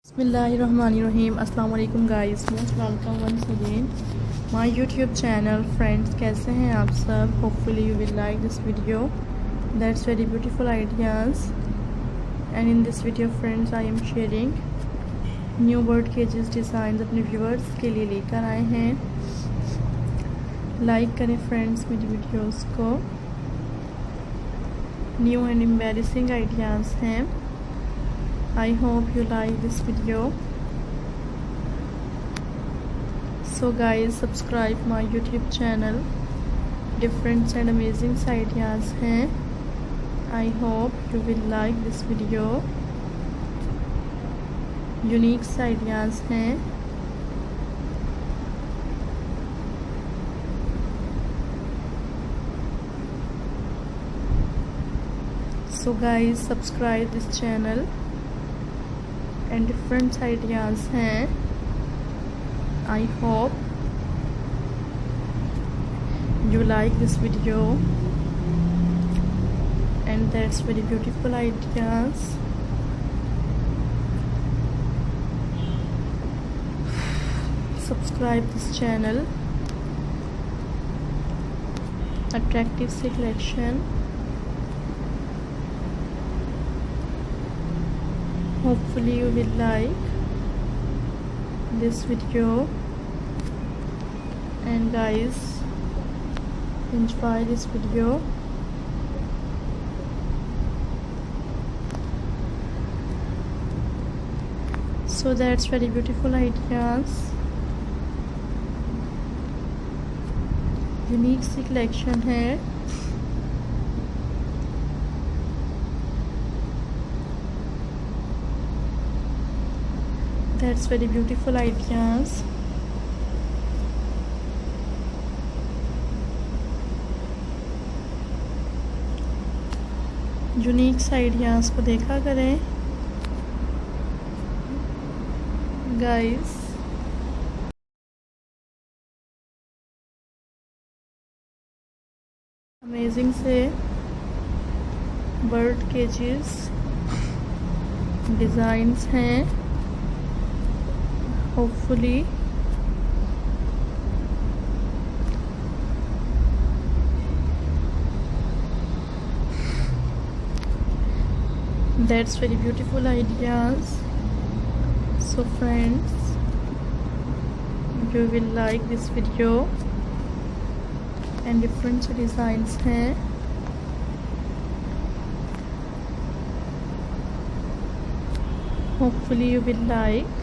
Bismillahirrahmanirrahim. Assalamu alaikum guys, most welcome once again my YouTube channel. Friends, कैसे हैं आप सब? Hopefully you will like this video. That's very beautiful ideas. And in this video friends, I am sharing new bird cages designs अपने viewers के लिए लेकर आए हैं. लाइक करें फ्रेंड्स मेरी वीडियोस को. न्यू एंड एम्बैरेसिंग आइडियाज़ हैं. I hope you like this video. So guys, subscribe my YouTube channel. Different and amazing ideas हैं. I hope you will like this video. Unique ideas हैं. So guys, subscribe this channel. And different ideas हैं. I hope you like this video. And that's very beautiful ideas. Subscribe this channel. Attractive selection. Hopefully you will like this video. And guys, enjoy this video. So that's very beautiful ideas. Unique selection है. That's very beautiful ideas. Unique ideas को देखा करें guys. Amazing से bird cages designs हैं. Hopefully that's very beautiful ideas. So friends, you will like this video. And different designs हैं. Hopefully you will like.